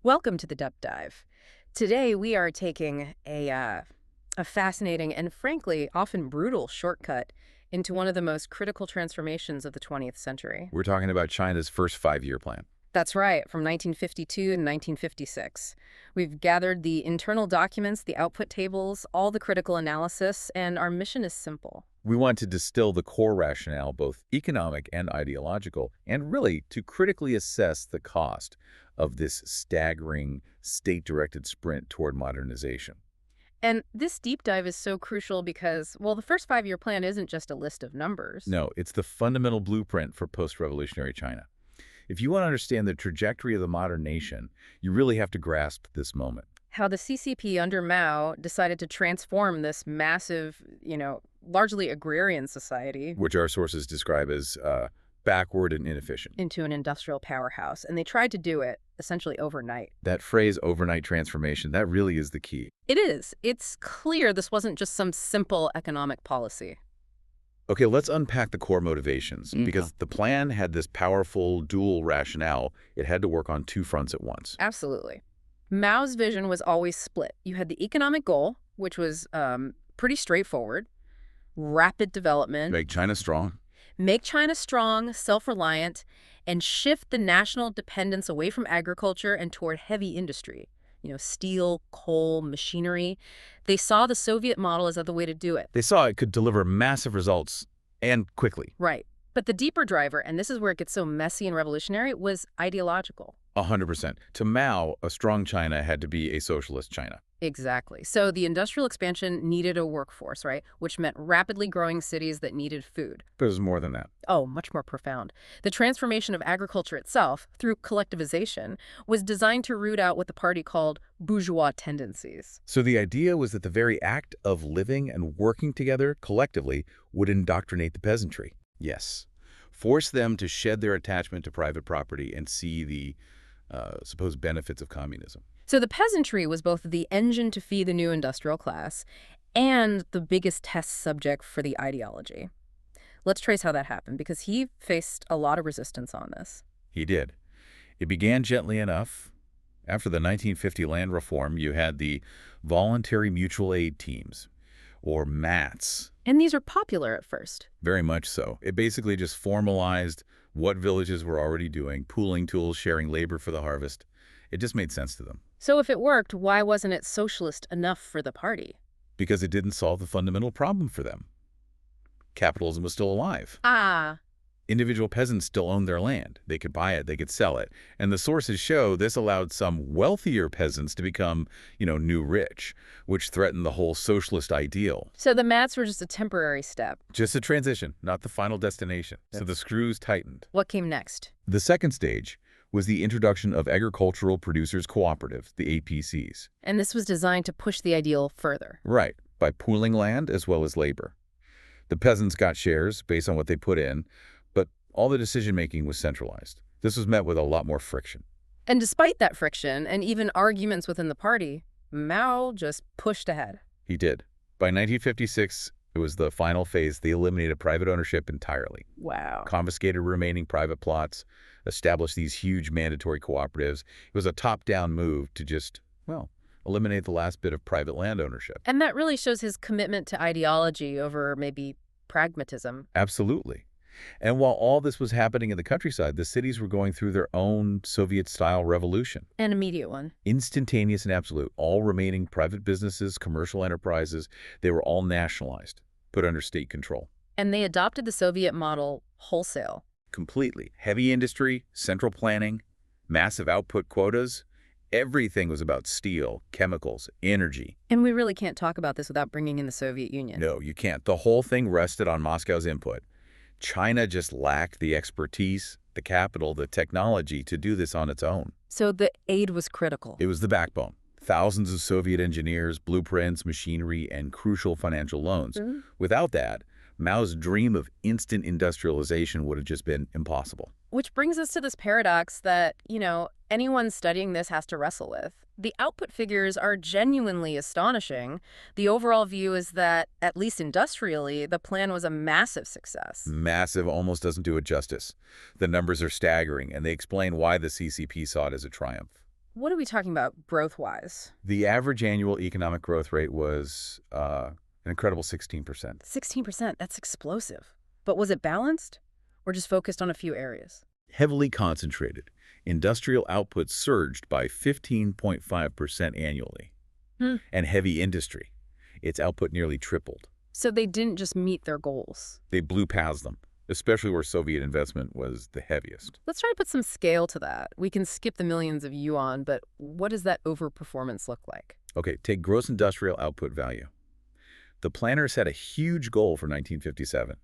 Welcome to the Deep Dive. Today we are taking a fascinating and frankly often brutal shortcut into one of the most critical transformations of the 20th century. We're talking about China's first five-year plan. That's right, from 1952 and 1956. We've gathered the internal documents, the output tables, all the critical analysis, and our mission is simple. We want to distill the core rationale, both economic and ideological, and really to critically assess the cost of this staggering state-directed sprint toward modernization. And this deep dive is so crucial because, well, the first five-year plan isn't just a list of numbers. No, it's the fundamental blueprint for post-revolutionary China. If you want to understand the trajectory of the modern nation, you really have to grasp this moment. How the CCP under Mao decided to transform this massive, largely agrarian society Which our sources describe as backward and inefficient. into an industrial powerhouse. And they tried to do it essentially overnight. That phrase, overnight transformation, that really is the key. It is. It's clear this wasn't just some simple economic policy. Okay, let's unpack the core motivations, Mhm. because the plan had this powerful dual rationale. It had to work on two fronts at once. Absolutely. Mao's vision was always split. You had the economic goal, which was pretty straightforward: rapid development, Make China strong. make China strong, self-reliant, and shift the national dependence away from agriculture and toward heavy industry. Steel, coal, machinery. They saw the Soviet model as the way to do it. They saw it could deliver massive results, and quickly. Right. But the deeper driver, and this is where it gets so messy and revolutionary, was ideological. 100%. To Mao, a strong China had to be a socialist China. Exactly. So the industrial expansion needed a workforce, right? Which meant rapidly growing cities that needed food. But it was more than that. Oh, much more profound. The transformation of agriculture itself, through collectivization, was designed to root out what the party called bourgeois tendencies. So the idea was that the very act of living and working together collectively would indoctrinate the peasantry. Yes. Force them to shed their attachment to private property and see the supposed benefits of communism. So the peasantry was both the engine to feed the new industrial class and the biggest test subject for the ideology. Let's trace how that happened, because he faced a lot of resistance on this. He did. It began gently enough. After the 1950 land reform, you had the voluntary mutual aid teams, or MATs. And these are popular at first. Very much so. It basically just formalized what villages were already doing, pooling tools, sharing labor for the harvest. It just made sense to them. So if it worked, why wasn't it socialist enough for the party? Because it didn't solve the fundamental problem for them. Capitalism was still alive. Ah, Individual peasants still owned their land. They could buy it, they could sell it. And the sources show this allowed some wealthier peasants to become, new rich, which threatened the whole socialist ideal. so the mats were just a temporary step. Just a transition, not the final destination. So the screws tightened. What came next? The second stage was the introduction of Agricultural Producers Cooperatives, the APCs. And this was designed to push the ideal further. Right, by pooling land as well as labor. The peasants got shares based on what they put in, but all the decision-making was centralized. This was met with a lot more friction. And despite that friction and even arguments within the party, Mao just pushed ahead. He did. By 1956, it was the final phase. They eliminated private ownership entirely, Wow. confiscated remaining private plots, established these huge mandatory cooperatives. It was a top-down move to just, eliminate the last bit of private land ownership. And that really shows his commitment to ideology over maybe pragmatism. Absolutely. And while all this was happening in the countryside, the cities were going through their own Soviet-style revolution. An immediate one. Instantaneous and absolute. All remaining private businesses, commercial enterprises, they were all nationalized, put under state control. And they adopted the Soviet model wholesale. Completely. Heavy industry, central planning, massive output quotas. Everything was about steel, chemicals, energy. And we really can't talk about this without bringing in the Soviet Union. No, you can't. The whole thing rested on Moscow's input. China just lacked the expertise, the capital, the technology to do this on its own. So the aid was critical. It was the backbone. Thousands of Soviet engineers, blueprints, machinery, and crucial financial loans. Mhm. Without that, Mao's dream of instant industrialization would have just been impossible. Which brings us to this paradox that, anyone studying this has to wrestle with. The output figures are genuinely astonishing. The overall view is that, at least industrially, the plan was a massive success. Massive almost doesn't do it justice. The numbers are staggering, and they explain why the CCP saw it as a triumph. What are we talking about growth-wise? The average annual economic growth rate was an incredible 16%. 16%, that's explosive. But was it balanced or just focused on a few areas? Heavily concentrated. Industrial output surged by 15.5% annually. Hmm. And heavy industry. Its output nearly tripled. So they didn't just meet their goals. They blew past them, especially where Soviet investment was the heaviest. Let's try to put some scale to that. We can skip the millions of yuan, but what does that overperformance look like? Okay, take gross industrial output value. The planners had a huge goal for 1957.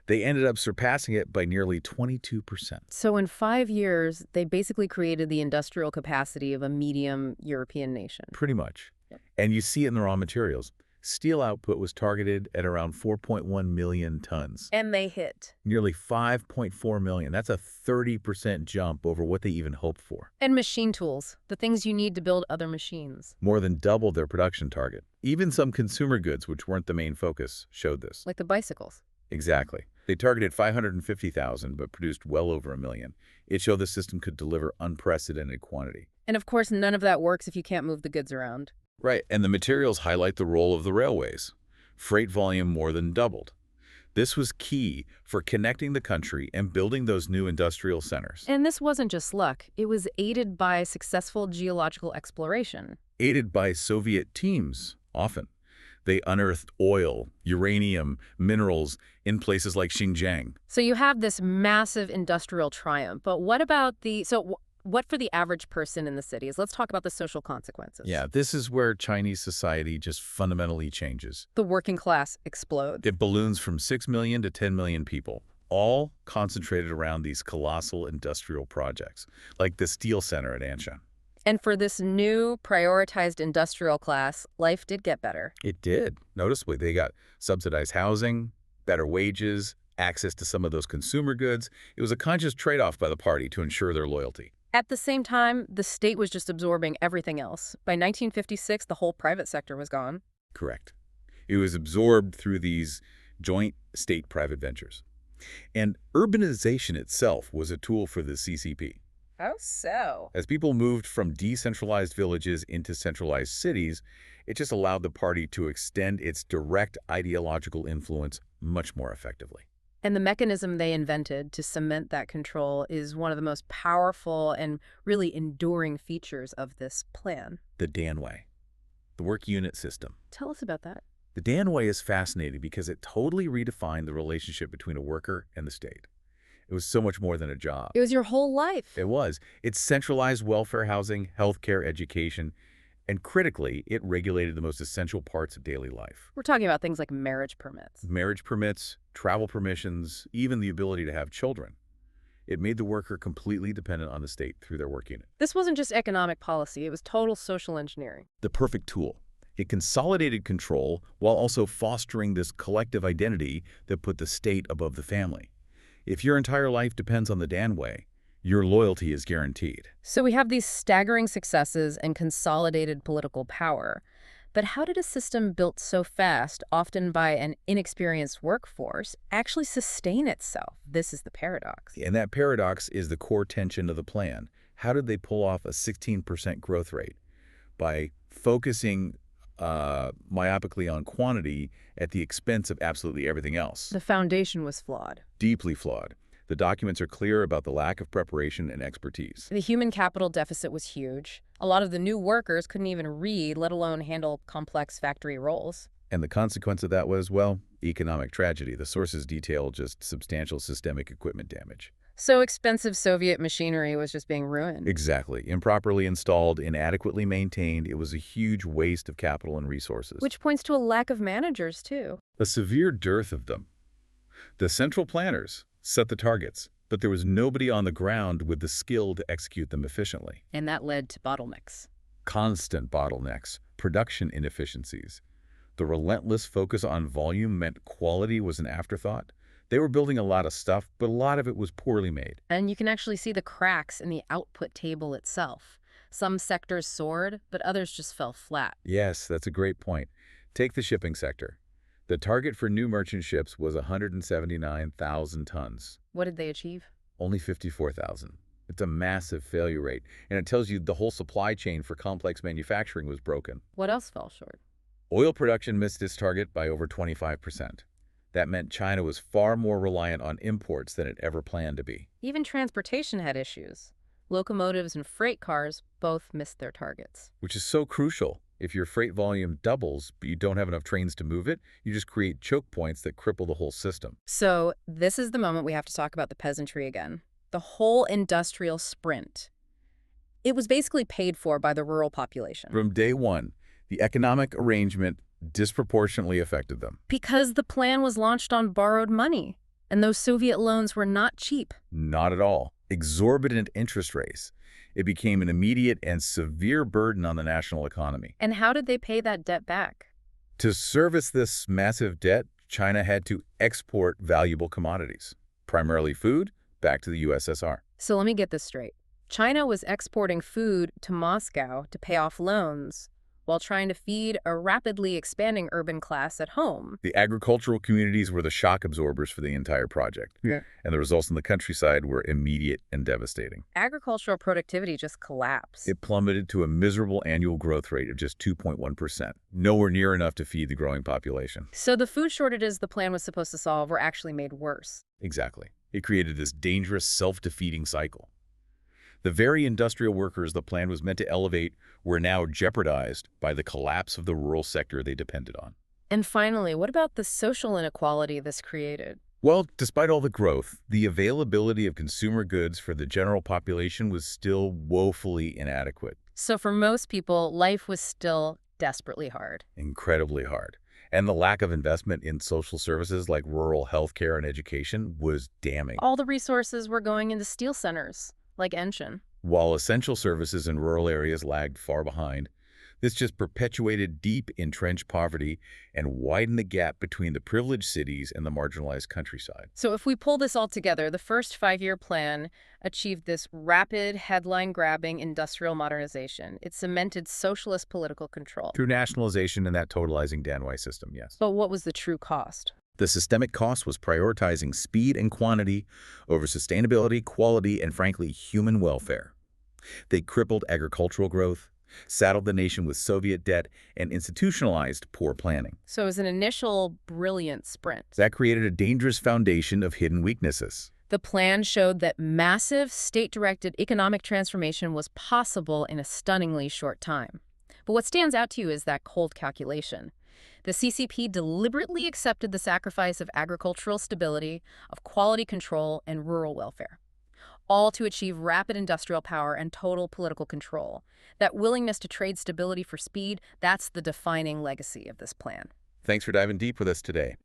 They ended up surpassing it by nearly 22%. So in 5 years, they basically created the industrial capacity of a medium European nation. Pretty much. Yep. And you see it in the raw materials. Steel output was targeted at around 4.1 million tons. And they hit. Nearly 5.4 million. That's a 30% jump over what they even hoped for. And machine tools, the things you need to build other machines. More than doubled their production target. Even some consumer goods, which weren't the main focus, showed this. Like the bicycles. Exactly. They targeted 550,000 but produced well over 1 million. It showed the system could deliver unprecedented quantity. And of course, none of that works if you can't move the goods around. Right, and the materials highlight the role of the railways. Freight volume more than doubled. This was key for connecting the country and building those new industrial centers. And this wasn't just luck. It was aided by successful geological exploration. Aided by Soviet teams, often. They unearthed oil, uranium, minerals in places like Xinjiang. So you have this massive industrial triumph. But what about what for the average person in the cities? Let's talk about the social consequences. Yeah, this is where Chinese society just fundamentally changes. The working class explodes. It balloons from 6 million to 10 million people, all concentrated around these colossal industrial projects, like the steel center at Anshan. And for this new prioritized industrial class, life did get better. It did. Noticeably, they got subsidized housing, better wages, access to some of those consumer goods. It was a conscious trade-off by the party to ensure their loyalty. At the same time, the state was just absorbing everything else. By 1956, the whole private sector was gone. Correct. It was absorbed through these joint state-private ventures. And urbanization itself was a tool for the CCP. How so? As people moved from decentralized villages into centralized cities, it just allowed the party to extend its direct ideological influence much more effectively. And the mechanism they invented to cement that control is one of the most powerful and really enduring features of this plan. The Danwei, the work unit system. Tell us about that. The Danwei is fascinating because it totally redefined the relationship between a worker and the state. It was so much more than a job. It was your whole life. It was. It centralized welfare housing, healthcare, education, and critically, it regulated the most essential parts of daily life. We're talking about things like marriage permits. Marriage permits, travel permissions, even the ability to have children. It made the worker completely dependent on the state through their work unit. This wasn't just economic policy, it was total social engineering. The perfect tool. It consolidated control while also fostering this collective identity that put the state above the family. If your entire life depends on the Danwei, your loyalty is guaranteed. So we have these staggering successes and consolidated political power. But how did a system built so fast, often by an inexperienced workforce, actually sustain itself? This is the paradox. And that paradox is the core tension of the plan. How did they pull off a 16% growth rate? By focusing myopically on quantity at the expense of absolutely everything else. The foundation was flawed. Deeply flawed. The documents are clear about the lack of preparation and expertise. The human capital deficit was huge. A lot of the new workers couldn't even read, let alone handle complex factory roles. And the consequence of that was, well, economic tragedy. The sources detail just substantial systemic equipment damage. So expensive Soviet machinery was just being ruined. Exactly. Improperly installed, inadequately maintained, it was a huge waste of capital and resources. Which points to a lack of managers, too. A severe dearth of them. The central planners set the targets, but there was nobody on the ground with the skill to execute them efficiently. And that led to bottlenecks. Constant bottlenecks, production inefficiencies. The relentless focus on volume meant quality was an afterthought. They were building a lot of stuff, but a lot of it was poorly made. And you can actually see the cracks in the output table itself. Some sectors soared, but others just fell flat. Yes, that's a great point. Take the shipping sector. The target for new merchant ships was 179,000 tons. What did they achieve? Only 54,000. It's a massive failure rate, and it tells you the whole supply chain for complex manufacturing was broken. What else fell short? Oil production missed its target by over 25%. That meant China was far more reliant on imports than it ever planned to be. Even transportation had issues. Locomotives and freight cars both missed their targets. Which is so crucial. If your freight volume doubles, but you don't have enough trains to move it, you just create choke points that cripple the whole system. So this is the moment we have to talk about the peasantry again. The whole industrial sprint. It was basically paid for by the rural population. From day one, the economic arrangement disproportionately affected them. Because the plan was launched on borrowed money, and those Soviet loans were not cheap. Not at all. Exorbitant interest rates. It became an immediate and severe burden on the national economy. And how did they pay that debt back? To service this massive debt, China had to export valuable commodities, primarily food, back to the USSR. So let me get this straight. China was exporting food to Moscow to pay off loans while trying to feed a rapidly expanding urban class at home. The agricultural communities were the shock absorbers for the entire project. Yeah. And the results in the countryside were immediate and devastating. Agricultural productivity just collapsed. It plummeted to a miserable annual growth rate of just 2.1%, nowhere near enough to feed the growing population. So the food shortages the plan was supposed to solve were actually made worse. Exactly. It created this dangerous, self-defeating cycle. The very industrial workers the plan was meant to elevate were now jeopardized by the collapse of the rural sector they depended on. And finally, what about the social inequality this created? Well, despite all the growth, the availability of consumer goods for the general population was still woefully inadequate. So for most people, life was still desperately hard. Incredibly hard. And the lack of investment in social services like rural health care and education was damning. All the resources were going into steel centers, like Enshin. While essential services in rural areas lagged far behind, this just perpetuated deep entrenched poverty and widened the gap between the privileged cities and the marginalized countryside. So if we pull this all together, the first five-year plan achieved this rapid, headline-grabbing industrial modernization. It cemented socialist political control. Through nationalization and that totalizing Danwei system, yes. But what was the true cost? The systemic cost was prioritizing speed and quantity over sustainability, quality, and frankly, human welfare. They crippled agricultural growth, saddled the nation with Soviet debt, and institutionalized poor planning. So it was an initial brilliant sprint. That created a dangerous foundation of hidden weaknesses. The plan showed that massive state-directed economic transformation was possible in a stunningly short time. But what stands out to you is that cold calculation. The CCP deliberately accepted the sacrifice of agricultural stability, of quality control, and rural welfare, all to achieve rapid industrial power and total political control. That willingness to trade stability for speed, that's the defining legacy of this plan. Thanks for diving deep with us today.